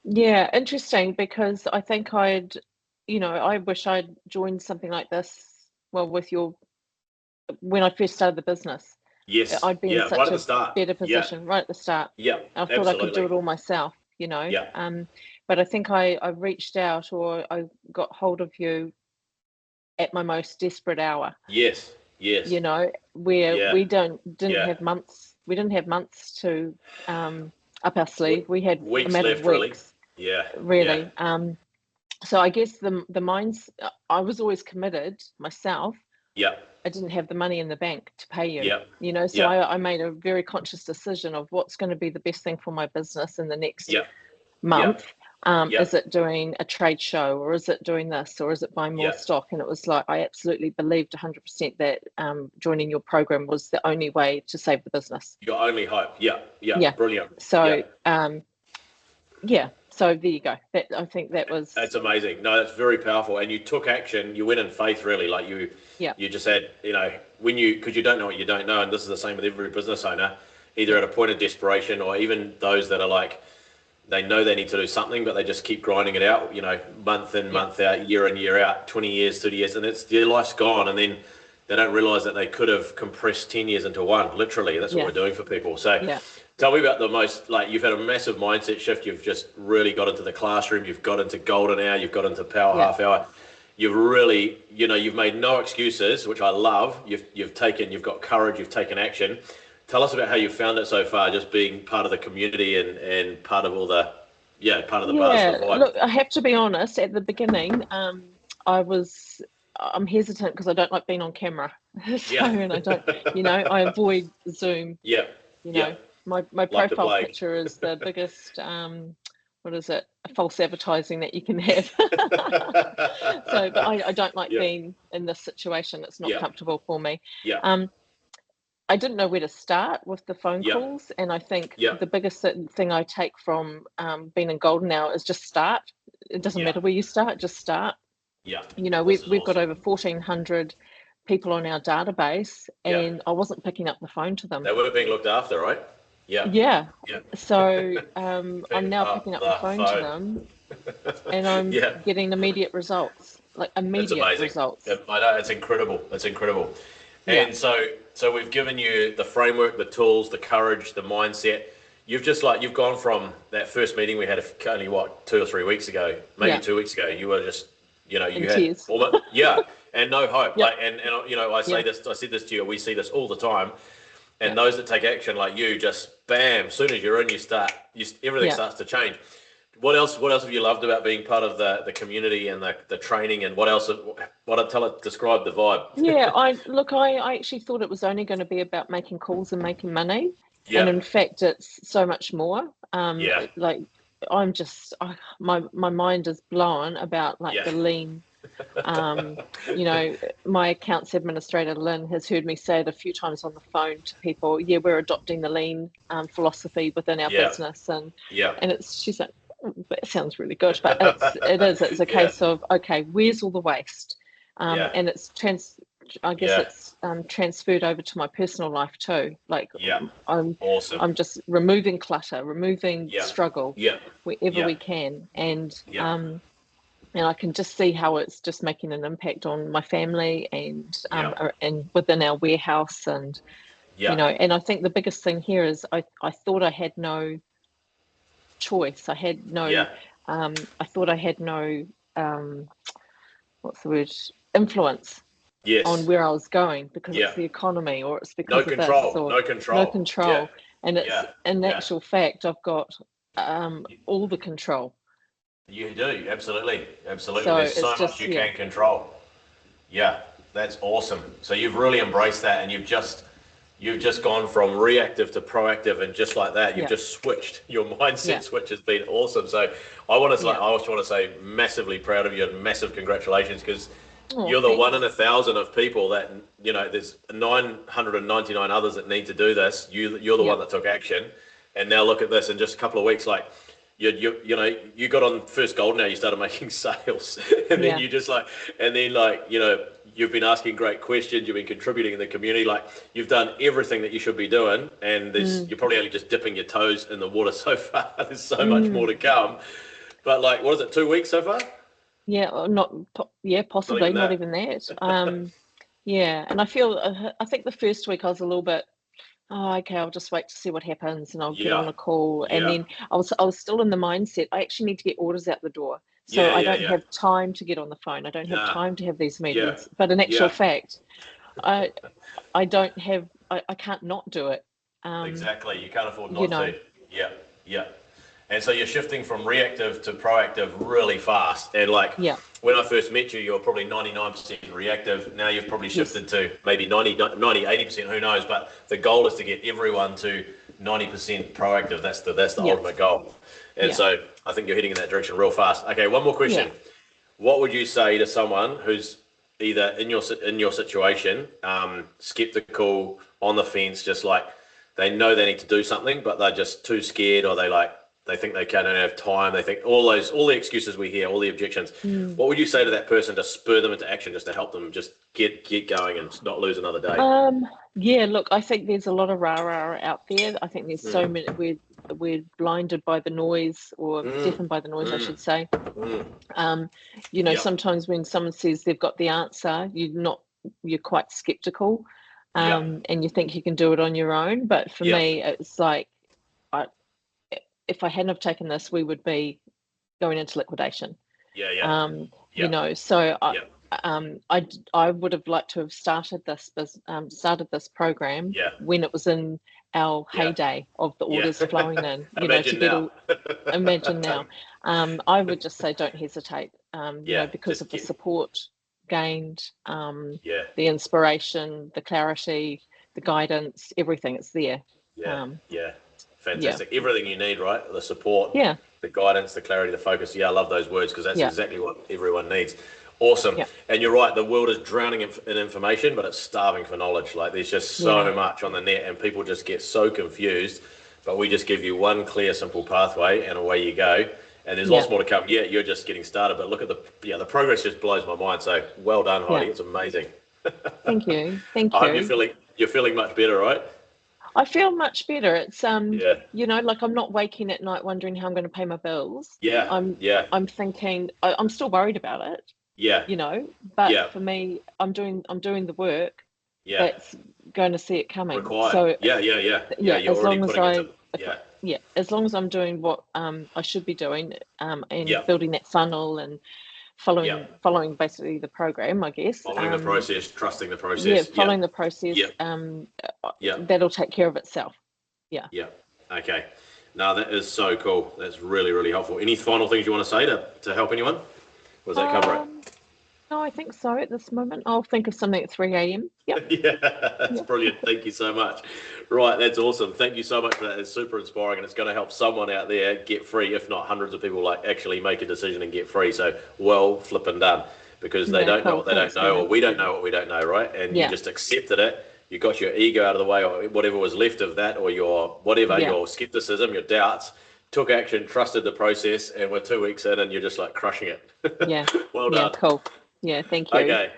Yeah, interesting because I think I wish I'd joined something like this, well, with your when I first started the business. Yes, I'd be in yeah, right such at the a start. better Yeah, position right at the start. yeah, I thought I could do absolutely. it all myself. Yeah, But I think I reached out or I got hold of you at my most desperate hour, yes, yes, where yeah, yeah. we didn't have months to up our sleeve. W- We had a Weeks matter of left, really. weeks, Yeah, yeah, really. So I guess the minds I was always committed myself. yeah, I didn't have the money in the bank to pay you, yeah, so yeah, I made a very conscious decision of what's going to be the best thing for my business in the next yeah, yeah, month. yeah, Is it doing a trade show, or is it doing this, or is it buying more yeah. stock? And it was like I absolutely believed 100% that joining your program was the only way to save the business. Your only hope. Yeah, yeah, Yeah. brilliant. Yeah, So yeah. So there you go. That I think that was that's amazing. No, that's very powerful. And you took action. You went in faith, really. Like yeah, you just had, because you don't know what you don't know, and this is the same with every business owner, either yeah, at a point of desperation or even those that are like, they know they need to do something, but they just keep grinding it out, month in, yeah, month out, year in, year out, 20 years, 30 years, and it's their life's gone. And then they don't realize that they could have compressed 10 years into one, literally. That's what yeah, we're doing for people. So yeah, tell me about like, you've had a massive mindset shift. You've just really got into the classroom. You've got into golden hour. You've got into power yeah. half hour. You've really, you've made no excuses, which I love. You've got courage. You've taken action. Tell us about how you found it so far, just being part of the community and part of all the, part of the buzz, the Yeah, vibe. look, I have to be honest, at the beginning, I was I'm hesitant because I don't like being on camera. So, Yeah, and I don't, I avoid Zoom, yeah, you yeah. know. My Like the profile plague. picture is the biggest what is it? False advertising that you can have. So, but I don't like Yeah, being in this situation. It's not yeah, comfortable for me. yeah, Um, I didn't know where to start with the phone yeah, calls, and I think yeah, the biggest thing I take from being in Golden Hour is just start. It doesn't yeah, matter where you start, just start. yeah. We've This is we've got awesome. over 1,400 people on our database, Yeah, and I wasn't picking up the phone to them. they were being looked after, right? Yeah, Yeah, yeah. so I'm Pick now up picking up the the phone to phone. them, and I'm Yeah, getting immediate results, like that's immediate amazing. results. I know, it's incredible. It's incredible. Yeah, And so we've given you the framework, the tools, the courage, the mindset. You've gone from that first meeting we had only what 2 or 3 weeks ago, maybe yeah, 2 weeks ago. You were just, in you had tears. almost, yeah, and no hope. Yep, Like, and yeah, I said this to you. We see this all the time. yeah, And those that take action, like you, just bam. As soon as you're in, everything yeah. starts to change. What else? What else have you loved about being part of the community and the training? And what else? Describe the vibe. Yeah, I actually thought it was only going to be about making calls and making money, and Yeah, in fact, it's so much more. yeah, Like my mind is blown about like yeah, the lean. Um, my accounts administrator Lynn has heard me say it a few times on the phone to people. Yeah, we're adopting the lean philosophy within our yeah, business, and yeah, she's like, "Oh, that sounds really good," but it's a yeah, case of okay, where's all the waste, yeah, and it's I guess yeah, it's transferred over to my personal life too. Like yeah. I'm Awesome. I'm just removing clutter, removing Yeah, struggle yeah, wherever yeah, we can, yeah, and I can just see how it's just making an impact on my family yeah, and within our warehouse and yeah, and I think the biggest thing here is I thought I had no choice. yeah. I thought I had no um, what's the word, influence on Yes. where I was going because it's Yeah. the economy or it's No because of this control. or No no control. Yeah. control. And it's Yeah. in Yeah. actual fact I've got all the control. You do. Absolutely. Absolutely. So There's it's so much just you can control. Yeah. That's awesome. So you've really embraced that, and you've just gone from reactive to proactive, and just like that, you've yeah, just switched. Your mindset yeah, switch has been awesome. So yeah. I just want to say massively proud of you and massive congratulations, because Oh, you're the one in thanks. 1,000 of people that, there's 999 others that need to do this. You're the Yeah, one that took action, and now look at this in just a couple of weeks. Like you got on first gold. Now you started making sales, and then yeah, you just like, and then you've been asking great questions. You've been contributing in the community. Like, you've done everything that you should be doing, and mm, you're probably only just dipping your toes in the water so far. There's so much more mm, to come. But like, what is it, 2 weeks so far? Yeah, possibly not even that. Yeah, and I think the first week I was a little bit, oh, okay, I'll just wait to see what happens and I'll get on a call. And then I was still in the mindset, I actually need to get orders out the door. So I don't have time to get on the phone. I don't have time to have these meetings. But in actual fact, I can't not do it. Exactly. You can't afford not to. Yeah. And so you're shifting from reactive to proactive really fast. And like when I first met you, you were probably 99% reactive. Now you've probably shifted to maybe 90, 80%, who knows? But the goal is to get everyone to 90% proactive. That's the ultimate goal. And so I think you're heading in that direction real fast. Okay, one more question. What would you say to someone who's either in your situation, skeptical, on the fence, just like they know they need to do something, but they're just too scared, or they think they don't have time. They think all the excuses we hear, all the objections. What would you say to that person to spur them into action, just to help them just get going and not lose another day? Look, I think there's a lot of rah-rah out there. I think there's so many, we're blinded by the noise, or deafened by the noise, I should say. Sometimes when someone says they've got the answer, you're quite skeptical, and you think you can do it on your own. But for me, it's like, if I hadn't have taken this, we would be going into liquidation. So I would have liked to have started this program when it was in our heyday of the orders flowing in. Imagine now. I would just say don't hesitate. Because of the support gained, the inspiration, the clarity, the guidance, everything, it's there. Fantastic. Everything you need, right? The support, the guidance, the clarity, the focus. I love those words, because that's exactly what everyone needs. Awesome. And you're right, the world is drowning in information, but it's starving for knowledge. Like, there's just so much on the net, and people just get so confused. But we just give you one clear, simple pathway, and away you go. And there's lots more to come. You're just getting started, but look at the progress just blows my mind. So well done, Heidi. It's amazing. Thank you. I hope you're feeling much better, right? I feel much better. It's like I'm not waking at night wondering how I'm going to pay my bills. I'm thinking, I'm still worried about it. But for me, I'm doing the work that's going to see it coming. Required. So you're as long as as long as I'm doing what I should be doing, and building that funnel and following basically the program, I guess. Following the process, trusting the process. Following the process. That'll take care of itself. Okay. No, that is so cool. That's really, really helpful. Any final things you want to say to help anyone? Or does that cover it? No, I think so at this moment. I'll think of something at 3 a.m. That's brilliant. Thank you so much. Right, that's awesome. Thank you so much for that. It's super inspiring, and it's going to help someone out there get free, if not hundreds of people, actually make a decision and get free. So well flipping done, because they don't know what they don't know, or we don't know what we don't know, right? And you just accepted it. You got your ego out of the way, or whatever was left of that, or your skepticism, your doubts, took action, trusted the process, and we're 2 weeks in and you're just like crushing it. Yeah. Well done. Yeah, cool. Yeah, thank you. Okay.